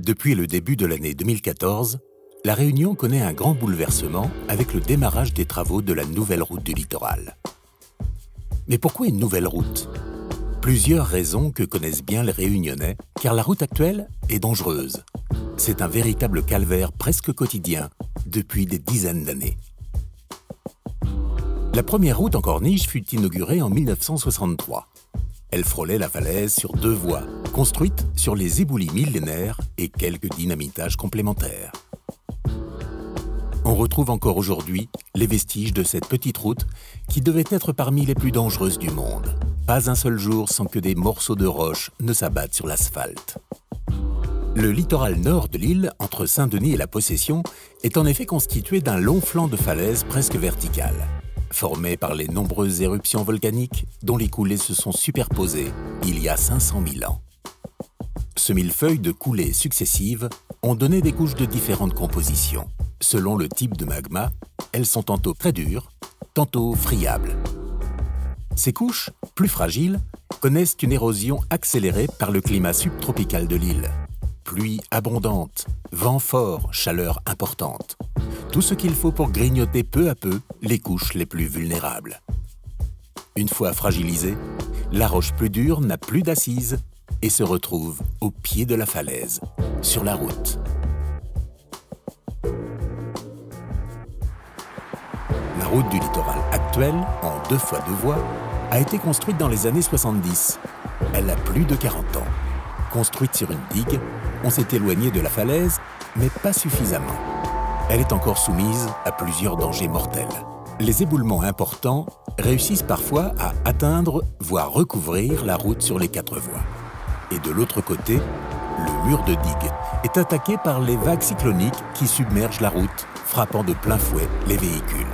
Depuis le début de l'année 2014, La Réunion connaît un grand bouleversement avec le démarrage des travaux de la nouvelle route du littoral. Mais pourquoi une nouvelle route? Plusieurs raisons que connaissent bien les Réunionnais, car la route actuelle est dangereuse. C'est un véritable calvaire presque quotidien depuis des dizaines d'années. La première route en corniche fut inaugurée en 1963. Elle frôlait la falaise sur 2 voies, construites sur les éboulis millénaires et quelques dynamitages complémentaires. On retrouve encore aujourd'hui les vestiges de cette petite route qui devait être parmi les plus dangereuses du monde. Pas un seul jour sans que des morceaux de roche ne s'abattent sur l'asphalte. Le littoral nord de l'île, entre Saint-Denis et la Possession, est en effet constitué d'un long flanc de falaises presque verticales, formé par les nombreuses éruptions volcaniques dont les coulées se sont superposées il y a 500 000 ans. Ce millefeuille de coulées successives ont donné des couches de différentes compositions. Selon le type de magma, elles sont tantôt très dures, tantôt friables. Ces couches, plus fragiles, connaissent une érosion accélérée par le climat subtropical de l'île. Pluie abondante, vent fort, chaleur importante. Tout ce qu'il faut pour grignoter peu à peu les couches les plus vulnérables. Une fois fragilisée, la roche plus dure n'a plus d'assise et se retrouve au pied de la falaise, sur la route. La route du littoral actuelle, en 2 fois 2 voies, a été construite dans les années 70. Elle a plus de 40 ans. Construite sur une digue, on s'est éloigné de la falaise, mais pas suffisamment. Elle est encore soumise à plusieurs dangers mortels. Les éboulements importants réussissent parfois à atteindre, voire recouvrir la route sur les 4 voies. Et de l'autre côté, le mur de digue est attaqué par les vagues cycloniques qui submergent la route, frappant de plein fouet les véhicules.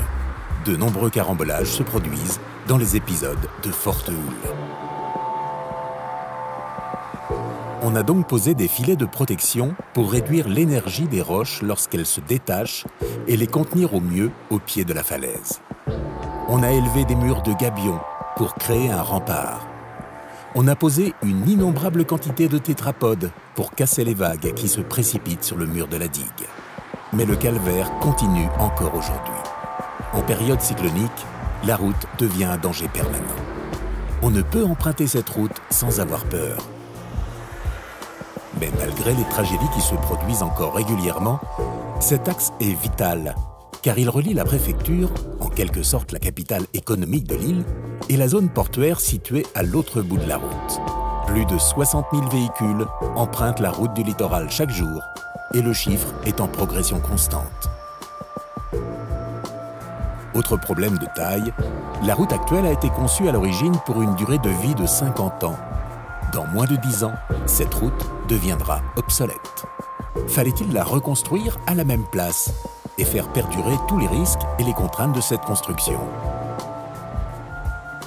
De nombreux carambolages se produisent dans les épisodes de forte houle. On a donc posé des filets de protection pour réduire l'énergie des roches lorsqu'elles se détachent et les contenir au mieux au pied de la falaise. On a élevé des murs de gabions pour créer un rempart. On a posé une innombrable quantité de tétrapodes pour casser les vagues qui se précipitent sur le mur de la digue. Mais le calvaire continue encore aujourd'hui. En période cyclonique, la route devient un danger permanent. On ne peut emprunter cette route sans avoir peur. Mais malgré les tragédies qui se produisent encore régulièrement, cet axe est vital, car il relie la préfecture, en quelque sorte la capitale économique de l'île, et la zone portuaire située à l'autre bout de la route. Plus de 60 000 véhicules empruntent la route du littoral chaque jour, et le chiffre est en progression constante. Autre problème de taille, la route actuelle a été conçue à l'origine pour une durée de vie de 50 ans. Dans moins de 10 ans, cette route deviendra obsolète. Fallait-il la reconstruire à la même place et faire perdurer tous les risques et les contraintes de cette construction?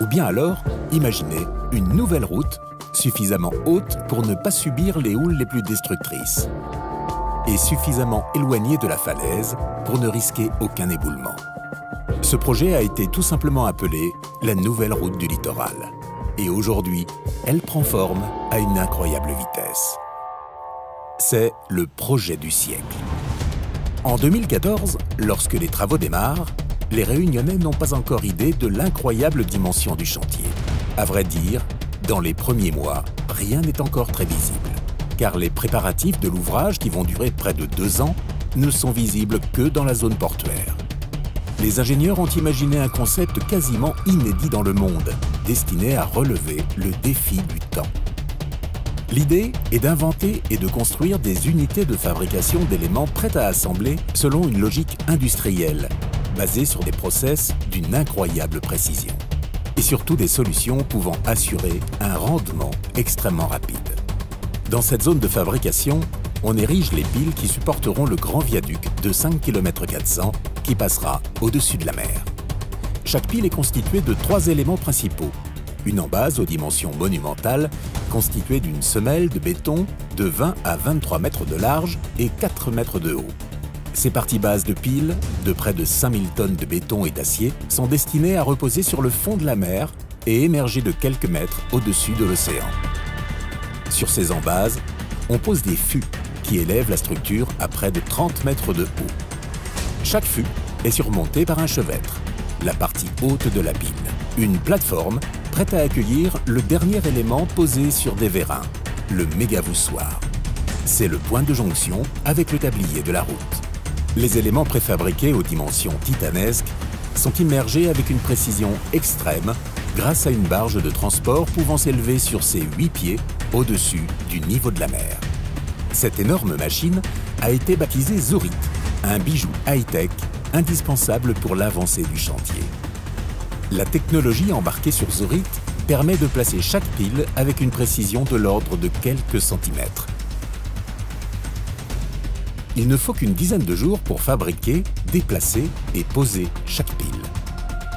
Ou bien alors, imaginer une nouvelle route suffisamment haute pour ne pas subir les houles les plus destructrices et suffisamment éloignée de la falaise pour ne risquer aucun éboulement. Ce projet a été tout simplement appelé la nouvelle route du littoral. Et aujourd'hui, elle prend forme à une incroyable vitesse. C'est le projet du siècle. En 2014, lorsque les travaux démarrent, les Réunionnais n'ont pas encore idée de l'incroyable dimension du chantier. À vrai dire, dans les premiers mois, rien n'est encore très visible, car les préparatifs de l'ouvrage, qui vont durer près de 2 ans, ne sont visibles que dans la zone portuaire. Les ingénieurs ont imaginé un concept quasiment inédit dans le monde, destiné à relever le défi du temps. L'idée est d'inventer et de construire des unités de fabrication d'éléments prêts à assembler selon une logique industrielle, basée sur des process d'une incroyable précision. Et surtout des solutions pouvant assurer un rendement extrêmement rapide. Dans cette zone de fabrication, on érige les piles qui supporteront le grand viaduc de 5 km 400 qui passera au-dessus de la mer. Chaque pile est constituée de 3 éléments principaux. Une embase aux dimensions monumentales, constituée d'une semelle de béton de 20 à 23 mètres de large et 4 mètres de haut. Ces parties bases de piles, de près de 5000 tonnes de béton et d'acier, sont destinées à reposer sur le fond de la mer et émerger de quelques mètres au-dessus de l'océan. Sur ces embases, on pose des fûts qui élève la structure à près de 30 mètres de haut. Chaque fût est surmonté par un chevêtre, la partie haute de la pile. Une plateforme prête à accueillir le dernier élément posé sur des vérins, le méga-voussoir. C'est le point de jonction avec le tablier de la route. Les éléments préfabriqués aux dimensions titanesques sont immergés avec une précision extrême grâce à une barge de transport pouvant s'élever sur ses 8 pieds au-dessus du niveau de la mer. Cette énorme machine a été baptisée Zorit, un bijou high-tech indispensable pour l'avancée du chantier. La technologie embarquée sur Zorit permet de placer chaque pile avec une précision de l'ordre de quelques centimètres. Il ne faut qu'une dizaine de jours pour fabriquer, déplacer et poser chaque pile.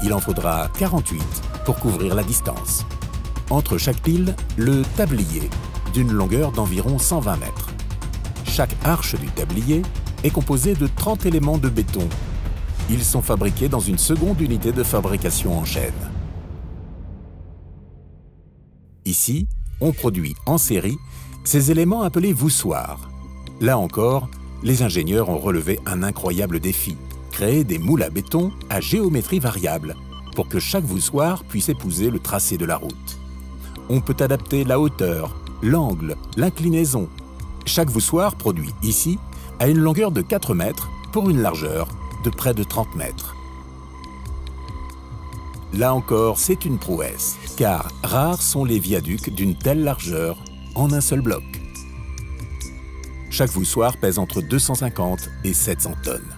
Il en faudra 48 pour couvrir la distance. Entre chaque pile, le tablier, d'une longueur d'environ 120 mètres. Chaque arche du tablier est composée de 30 éléments de béton. Ils sont fabriqués dans une seconde unité de fabrication en chaîne. Ici, on produit en série ces éléments appelés voussoirs. Là encore, les ingénieurs ont relevé un incroyable défi, créer des moules à béton à géométrie variable pour que chaque voussoir puisse épouser le tracé de la route. On peut adapter la hauteur, l'angle, l'inclinaison. Chaque voussoir produit ici a une longueur de 4 mètres pour une largeur de près de 30 mètres. Là encore, c'est une prouesse, car rares sont les viaducs d'une telle largeur en un seul bloc. Chaque voussoir pèse entre 250 et 700 tonnes.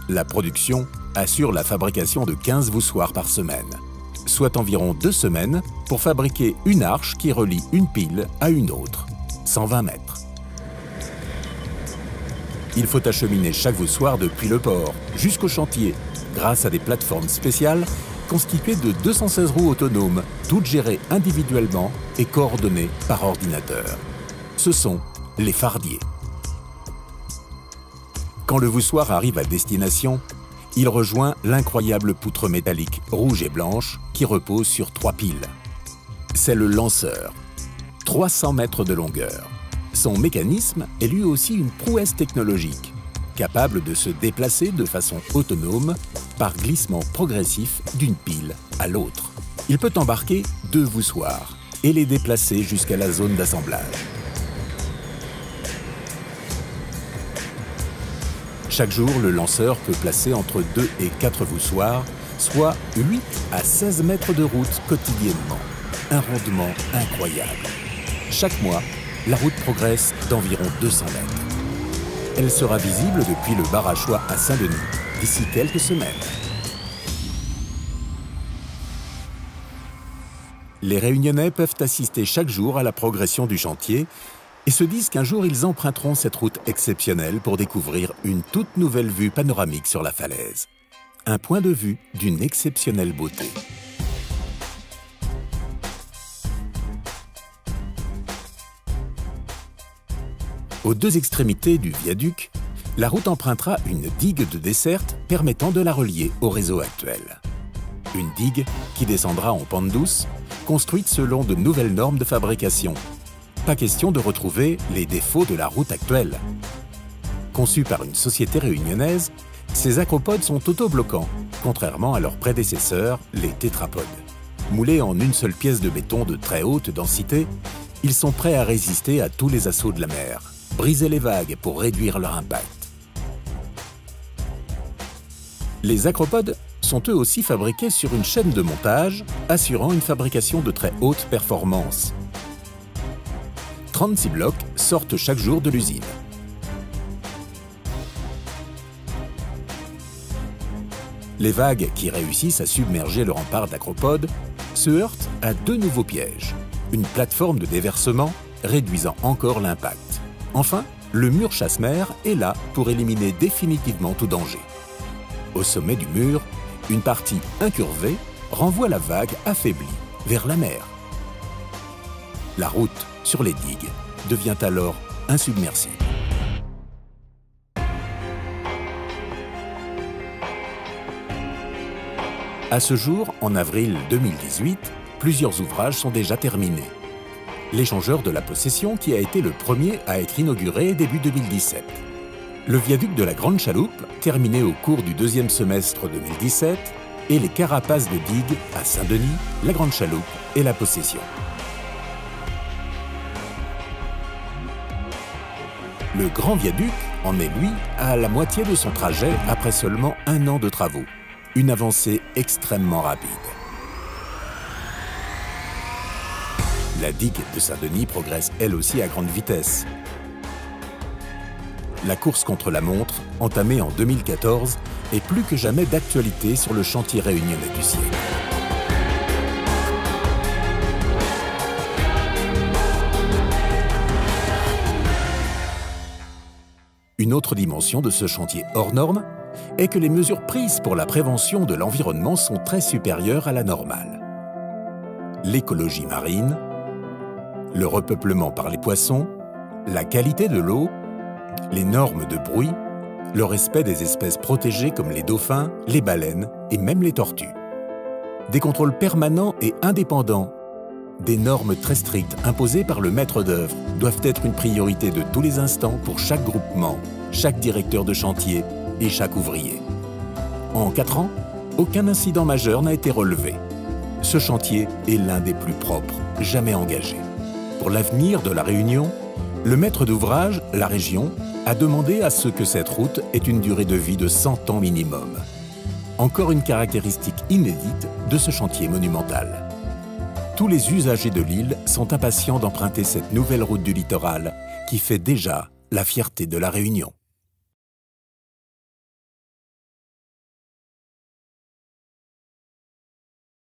La production assure la fabrication de 15 voussoirs par semaine, soit environ 2 semaines pour fabriquer une arche qui relie une pile à une autre, 120 mètres. Il faut acheminer chaque voussoir depuis le port jusqu'au chantier, grâce à des plateformes spéciales constituées de 216 roues autonomes, toutes gérées individuellement et coordonnées par ordinateur. Ce sont les fardiers. Quand le voussoir arrive à destination, il rejoint l'incroyable poutre métallique rouge et blanche qui repose sur 3 piles. C'est le lanceur, 300 mètres de longueur. Son mécanisme est lui aussi une prouesse technologique, capable de se déplacer de façon autonome par glissement progressif d'une pile à l'autre. Il peut embarquer 2 voussoirs et les déplacer jusqu'à la zone d'assemblage. Chaque jour, le lanceur peut placer entre 2 et 4 voussoirs, soit 8 à 16 mètres de route quotidiennement. Un rendement incroyable. Chaque mois, la route progresse d'environ 200 mètres. Elle sera visible depuis le bar à choix à Saint-Denis d'ici quelques semaines. Les Réunionnais peuvent assister chaque jour à la progression du chantier et se disent qu'un jour ils emprunteront cette route exceptionnelle pour découvrir une toute nouvelle vue panoramique sur la falaise. Un point de vue d'une exceptionnelle beauté. Aux 2 extrémités du viaduc, la route empruntera une digue de desserte permettant de la relier au réseau actuel. Une digue qui descendra en pente douce, construite selon de nouvelles normes de fabrication. Pas question de retrouver les défauts de la route actuelle. Conçus par une société réunionnaise, ces acropodes sont autobloquants, contrairement à leurs prédécesseurs, les tétrapodes. Moulés en une seule pièce de béton de très haute densité, ils sont prêts à résister à tous les assauts de la mer, briser les vagues pour réduire leur impact. Les acropodes sont eux aussi fabriqués sur une chaîne de montage, assurant une fabrication de très haute performance. 36 blocs sortent chaque jour de l'usine. Les vagues qui réussissent à submerger le rempart d'acropodes se heurtent à 2 nouveaux pièges. Une plateforme de déversement réduisant encore l'impact. Enfin, le mur chasse-mer est là pour éliminer définitivement tout danger. Au sommet du mur, une partie incurvée renvoie la vague affaiblie vers la mer. La route sur les digues devient alors insubmersible. À ce jour, en avril 2018, plusieurs ouvrages sont déjà terminés. l'échangeur de la Possession qui a été le premier à être inauguré début 2017. Le viaduc de la Grande Chaloupe, terminé au cours du deuxième semestre 2017, et les carapaces de digues à Saint-Denis, la Grande Chaloupe et la Possession. Le grand viaduc en est, lui, à la moitié de son trajet après seulement 1 an de travaux. Une avancée extrêmement rapide. La digue de Saint-Denis progresse elle aussi à grande vitesse. La course contre la montre, entamée en 2014, est plus que jamais d'actualité sur le chantier réunionnais du siècle. Une autre dimension de ce chantier hors norme est que les mesures prises pour la prévention de l'environnement sont très supérieures à la normale. L'écologie marine, le repeuplement par les poissons, la qualité de l'eau, les normes de bruit, le respect des espèces protégées comme les dauphins, les baleines et même les tortues. Des contrôles permanents et indépendants, des normes très strictes imposées par le maître d'œuvre doivent être une priorité de tous les instants pour chaque groupement, chaque directeur de chantier et chaque ouvrier. En 4 ans, aucun incident majeur n'a été relevé. Ce chantier est l'un des plus propres jamais engagés. Pour l'avenir de la Réunion, le maître d'ouvrage, la région, a demandé à ce que cette route ait une durée de vie de 100 ans minimum. Encore une caractéristique inédite de ce chantier monumental. Tous les usagers de l'île sont impatients d'emprunter cette nouvelle route du littoral qui fait déjà la fierté de la Réunion.